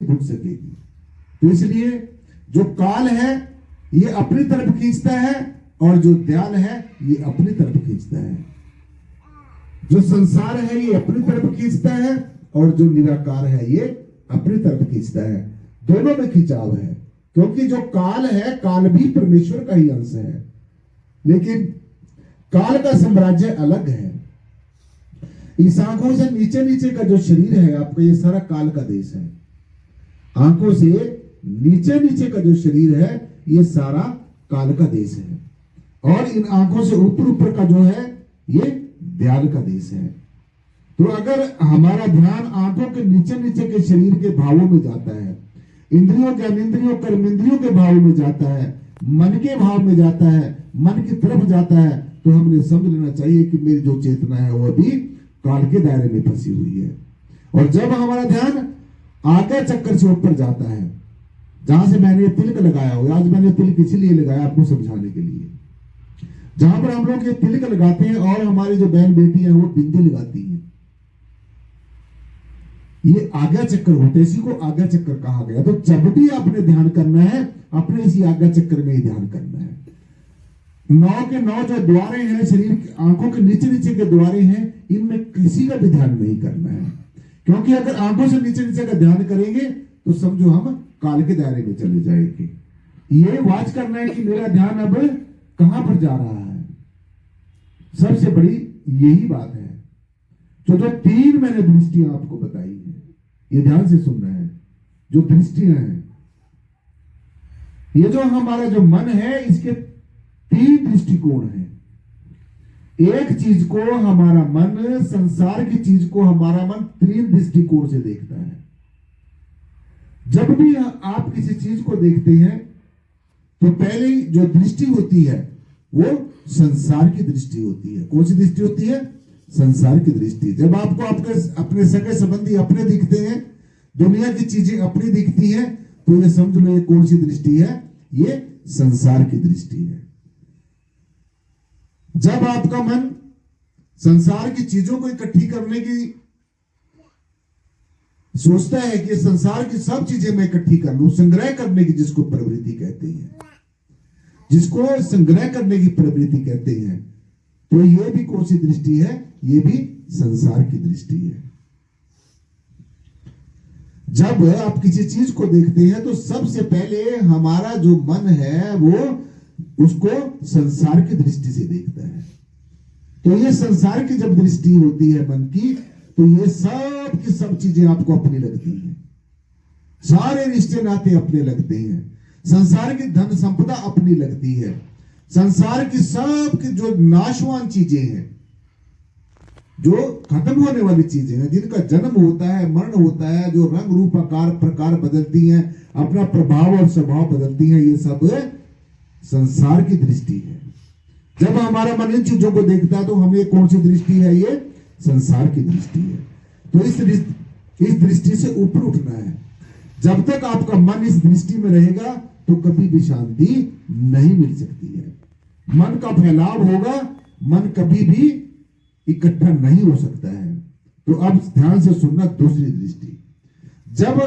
घुट सकेगी। तो इसलिए जो काल है ये अपनी तरफ खींचता है और जो दयाल है ये अपनी तरफ खींचता है। जो संसार है ये अपनी तरफ खींचता है और जो निराकार है ये अपनी तरफ खींचता है। दोनों में खिंचाव है, क्योंकि जो काल है, काल भी परमेश्वर का ही अंश है, लेकिन काल का साम्राज्य अलग है। इस आंखों से नीचे नीचे का जो शरीर है आपका, ये सारा काल का देश है। आंखों से नीचे नीचे का जो शरीर है ये सारा काल का देश है, और इन आंखों से ऊपर ऊपर का जो है ये दयाल का देश है। तो अगर हमारा ध्यान आंखों के नीचे नीचे के शरीर के भावों में जाता है, इंद्रियों ज्ञानेंद्रियों कर्मेंद्रियों के भाव में जाता है, मन के भाव में जाता है, मन की तरफ जाता है, तो हमने समझ लेना चाहिए कि मेरी जो चेतना है वो अभी काल के दायरे में फंसी हुई है। और जब हमारा ध्यान आज्ञा चक्र से ऊपर जाता है, जहां से मैंने तिलक लगाया हो, आज मैंने तिलक इसलिए लगाया आपको समझाने के लिए, जहां पर हम लोग ये तिलक लगाते हैं और हमारी जो बहन बेटी है वो बिंदी लगाती है, ये आज्ञा चक्र होते हैं, इसी को आज्ञा चक्र कहा गया। तो जब भी आपने ध्यान करना है अपने इसी आज्ञा चक्र में ही ध्यान करना है। 9 के 9 जो द्वारे हैं शरीर के, आंखों के नीचे नीचे के द्वारे हैं, इनमें किसी का भी ध्यान नहीं करना है, क्योंकि अगर आंखों से नीचे नीचे का ध्यान करेंगे तो समझो हम काल के दायरे में चले जाएंगे। ये वाच करना है कि मेरा ध्यान अब कहां पर जा रहा है, सबसे बड़ी यही बात है। तो जो 3 मैंने दृष्टियां आपको बताई है, ये ध्यान से सुनना है। जो दृष्टियां हैं, ये जो हमारा जो मन है इसके 3 दृष्टिकोण हैं। एक चीज को हमारा मन, संसार की चीज को हमारा मन 3 दृष्टिकोण से देखता है। जब भी आप किसी चीज को देखते हैं तो पहले जो दृष्टि होती है वो संसार की दृष्टि होती है। कौन सी दृष्टि होती है? संसार की दृष्टि। जब आपको आपके अपने सगे संबंधी अपने दिखते हैं, दुनिया की चीजें अपनी दिखती हैं, तो ये समझ लो ये कौन सी दृष्टि है? ये संसार की दृष्टि है। जब आपका मन संसार की चीजों को इकट्ठी करने की सोचता है कि संसार की सब चीजें मैं इकट्ठी कर लूं, संग्रह करने की जिसको प्रवृत्ति कहते हैं, जिसको संग्रह करने की प्रवृत्ति कहते हैं, तो ये भी कौन सी दृष्टि है? ये भी संसार की दृष्टि है। जब आप किसी चीज को देखते हैं तो सबसे पहले हमारा जो मन है वो उसको संसार की दृष्टि से देखता है। तो ये संसार की जब दृष्टि होती है मन की, तो ये सब की सब चीजें आपको अपनी लगती हैं, सारे रिश्ते नाते अपने लगते हैं, संसार की धन संपदा अपनी लगती है, संसार की सब की जो नाशवान चीजें हैं, जो खत्म होने वाली चीजें हैं, जिनका जन्म होता है, मरण होता है, जो रंग रूप आकार प्रकार बदलती हैं, अपना प्रभाव और स्वभाव बदलती हैं, ये सब संसार की दृष्टि है। जब हमारा मन इन चीजों को देखता है तो हमें कौन सी दृष्टि है? ये संसार की दृष्टि है। तो इस दृष्टि से ऊपर उठना है। जब तक आपका मन इस दृष्टि में रहेगा तो कभी भी शांति नहीं मिल सकती है। मन का फैलाव होगा, मन कभी भी इकट्ठा नहीं हो सकता है। तो अब ध्यान से सुनना दूसरी दृष्टि। जब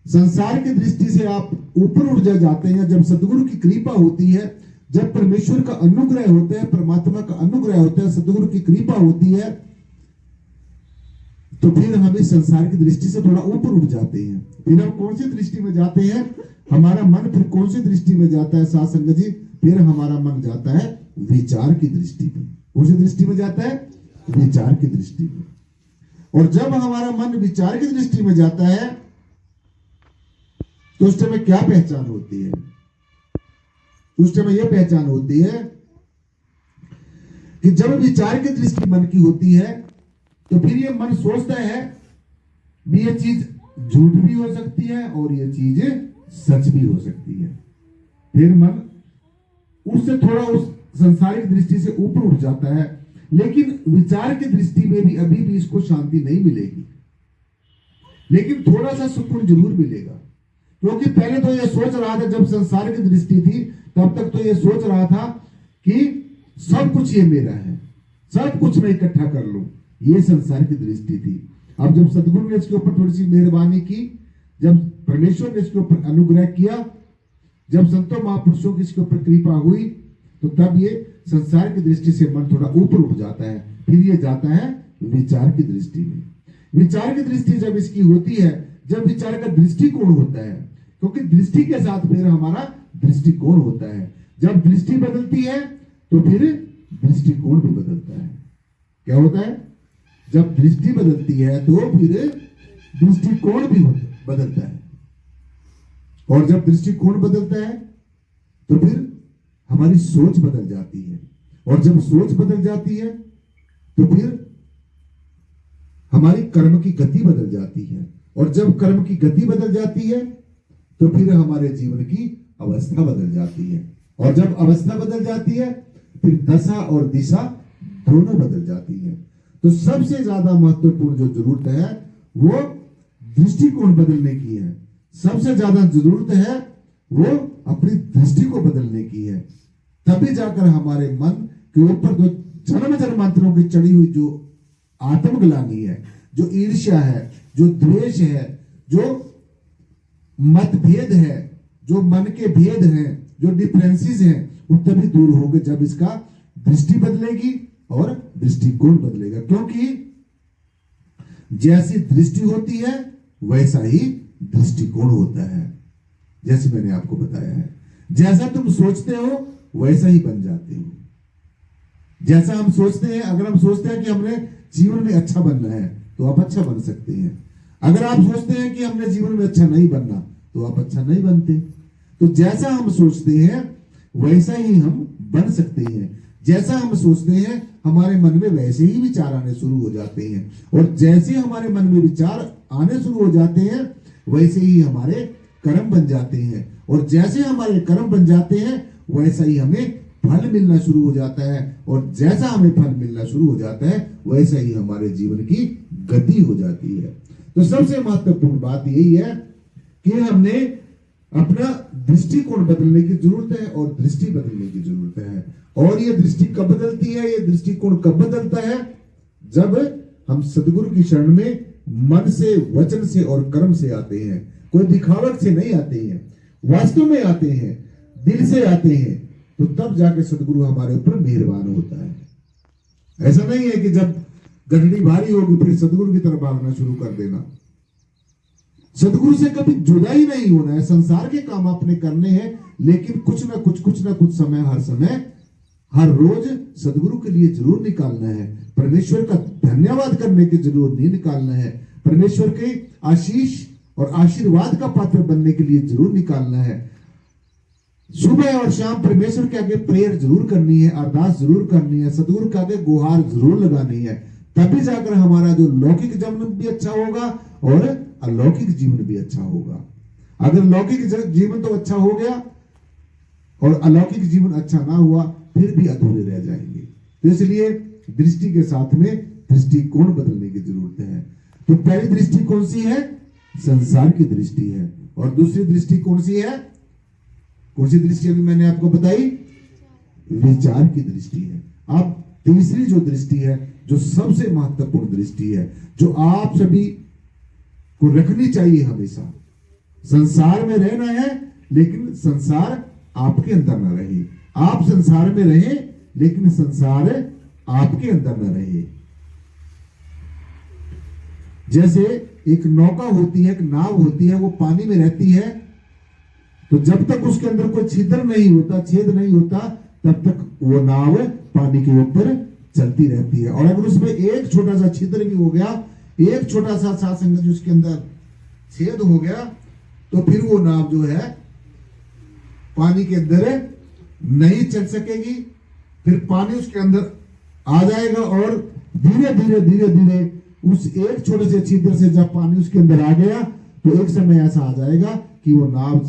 संसार की दृष्टि से आप ऊपर उठ जाते हैं, जब सदगुरु की कृपा होती है, जब परमेश्वर का अनुग्रह होता है, परमात्मा का अनुग्रह होता है, सदगुरु की कृपा होती है, तो फिर हम इस संसार की दृष्टि से थोड़ा ऊपर उठ जाते हैं। फिर हम कौन सी दृष्टि में जाते हैं? हमारा मन फिर कौन सी दृष्टि में जाता है साथ संगत जी? फिर हमारा मन जाता है विचार की दृष्टि में। कौन सी दृष्टि में जाता है? विचार की दृष्टि में। और जब हमारा मन विचार की दृष्टि में जाता है तो उस समय क्या पहचान होती है? उस समय यह पहचान होती है कि जब विचार की दृष्टि मन की होती है तो फिर ये मन सोचता है भी ये चीज झूठ भी हो सकती है और ये चीज सच भी हो सकती है। फिर मन उससे थोड़ा उस संसारिक दृष्टि से ऊपर उठ जाता है, लेकिन विचार की दृष्टि में भी अभी भी इसको शांति नहीं मिलेगी, लेकिन थोड़ा सा सुकून जरूर मिलेगा। क्योंकि पहले तो ये सोच रहा था, जब संसार की दृष्टि थी तब तक तो ये सोच रहा था कि सब कुछ ये मेरा है, सब कुछ मैं इकट्ठा कर लूं, ये संसार की दृष्टि थी। अब जब सदगुरु ने इसके ऊपर थोड़ी सी मेहरबानी की, जब परमेश्वर ने इसके ऊपर अनुग्रह किया। जब संतों महापुरुषों की इसके ऊपर कृपा हुई तो तब ये संसार की दृष्टि से मन थोड़ा ऊपर उठ जाता है, फिर ये जाता है विचार की दृष्टि में। विचार की दृष्टि जब इसकी होती है, जब विचार का दृष्टिकोण होता है, क्योंकि दृष्टि के साथ फिर हमारा दृष्टिकोण होता है। जब दृष्टि बदलती है तो फिर दृष्टिकोण भी बदलता है। क्या होता है? जब दृष्टि बदलती है तो फिर दृष्टिकोण भी बदलता है, और जब दृष्टिकोण बदलता है तो फिर हमारी सोच बदल जाती है, और जब सोच बदल जाती है तो फिर हमारी कर्म की गति बदल जाती है, और जब कर्म की गति बदल जाती है तो फिर हमारे जीवन की अवस्था बदल जाती है, और जब अवस्था बदल जाती है फिर दशा और दिशा दोनों बदल जाती है। तो सबसे ज्यादा महत्वपूर्ण जो जरूरत है वो दृष्टिकोण बदलने की है। सबसे ज्यादा जरूरत है वो अपनी दृष्टि को बदलने की है। तभी जाकर हमारे मन के ऊपर जो जन्म जन्मांतरों की चढ़ी हुई जो आत्मग्लानि है, जो ईर्ष्या है, जो द्वेष है, जो मतभेद है, जो मन के भेद हैं, जो डिफरेंसेस हैं, वो तभी दूर होंगे जब इसका दृष्टि बदलेगी और दृष्टिकोण बदलेगा। क्योंकि जैसी दृष्टि होती है वैसा ही दृष्टिकोण होता है। जैसे मैंने आपको बताया है, जैसा तुम सोचते हो वैसा ही बन जाते हो। जैसा हम सोचते हैं, अगर हम सोचते हैं कि हमने जीवन में अच्छा बनना है तो आप अच्छा बन सकते हैं। अगर आप सोचते हैं कि हमने जीवन में अच्छा नहीं बनना तो आप अच्छा नहीं बनते। तो जैसा हम सोचते हैं वैसा ही हम बन सकते हैं। जैसा हम सोचते हैं हमारे मन में वैसे ही विचार आने शुरू हो जाते हैं, और जैसे हमारे मन में विचार आने शुरू हो जाते हैं वैसे ही हमारे कर्म बन जाते हैं, और जैसे हमारे कर्म बन जाते हैं वैसा ही हमें फल मिलना शुरू हो जाता है, और जैसा हमें फल मिलना शुरू हो जाता है वैसा ही हमारे जीवन की गति हो जाती है। तो सबसे महत्वपूर्ण बात यही है कि हमने अपना दृष्टिकोण बदलने की जरूरत है, और दृष्टि बदलने की जरूरत है। और ये दृष्टि कब बदलती है, ये दृष्टिकोण कब बदलता है? जब हम सदगुरु की शरण में मन से, वचन से और कर्म से आते हैं। कोई दिखावट से नहीं आते हैं, वास्तव में आते हैं, दिल से आते हैं, तो तब जाके सदगुरु हमारे ऊपर मेहरबान होता है। ऐसा नहीं है कि जब गठड़ी भारी होगी फिर सदगुरु की तरफ भागना शुरू कर देना। सदगुरु से कभी जुदा ही नहीं होना है। संसार के काम अपने करने हैं, लेकिन कुछ ना कुछ समय, हर समय, हर रोज सदगुरु के लिए जरूर निकालना है। परमेश्वर का धन्यवाद करने के जरूर नहीं निकालना है। परमेश्वर के आशीष और आशीर्वाद का पात्र बनने के लिए जरूर निकालना है। सुबह और शाम परमेश्वर के आगे प्रेयर जरूर करनी है, अरदास जरूर करनी है, सदगुरु के आगे गुहार जरूर लगानी है। तभी जाकर हमारा जो लौकिक जीवन भी अच्छा होगा और अलौकिक जीवन भी अच्छा होगा। अगर लौकिक जीवन तो अच्छा हो गया और अलौकिक जीवन अच्छा ना हुआ फिर भी अधूरे रह जाएंगे। तो इसलिए दृष्टि के साथ में दृष्टिकोण बदलने की जरूरत है। तो पहली दृष्टि कौन सी है? संसार की दृष्टि है। और दूसरी दृष्टि कौन सी है? कौन सी दृष्टि अभी मैंने आपको बताई? विचार की दृष्टि है। अब तीसरी जो दृष्टि है, जो सबसे महत्वपूर्ण दृष्टि है, जो आप सभी को रखनी चाहिए हमेशा। संसार में रहना है लेकिन संसार आपके अंदर न रहे। आप संसार में रहे लेकिन संसार आपके अंदर न रहे। जैसे एक नौका होती है, एक नाव होती है, वो पानी में रहती है, तो जब तक उसके अंदर कोई छिद्र नहीं होता, छेद नहीं होता, तब तक वो नाव पानी के ऊपर चलती रहती है। और अगर उसमें एक छोटा सा छिद्र भी हो गया, एक छोटा सा साथ संगत उसके अंदर छेद हो गया, तो फिर वो नाव जो है पानी के अंदर नहीं चल सकेगी। फिर पानी उसके अंदर आ जाएगा और धीरे धीरे धीरे धीरे उस एक छोटे से छिद्र से जब पानी उसके अंदर आ गया तो एक समय ऐसा आ जाएगा कि वो नाव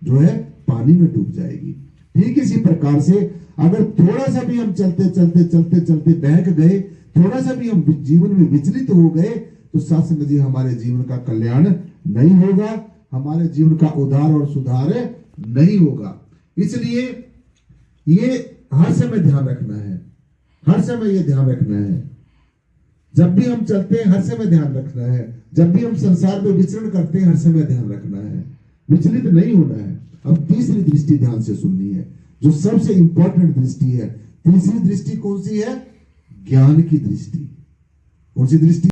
जो है पानी में डूब जाएगी। ठीक इसी प्रकार से अगर थोड़ा सा भी हम चलते चलते चलते चलते बहक गए, थोड़ा सा भी हम जीवन में विचलित हो गए, तो सत्संग जी हमारे जीवन का कल्याण नहीं होगा, हमारे जीवन का उद्धार और सुधार नहीं होगा। इसलिए ये हर समय ध्यान रखना है, हर समय ये ध्यान रखना है। जब भी हम चलते हैं हर समय ध्यान रखना है, जब भी हम संसार में विचरण करते हैं हर समय ध्यान रखना है। विचलित नहीं होना है। अब तीसरी दृष्टि ध्यान से सुननी है, जो सबसे इंपॉर्टेंट दृष्टि है। तीसरी दृष्टि कौन सी है? ज्ञान की दृष्टि। कौन सी दृष्टि?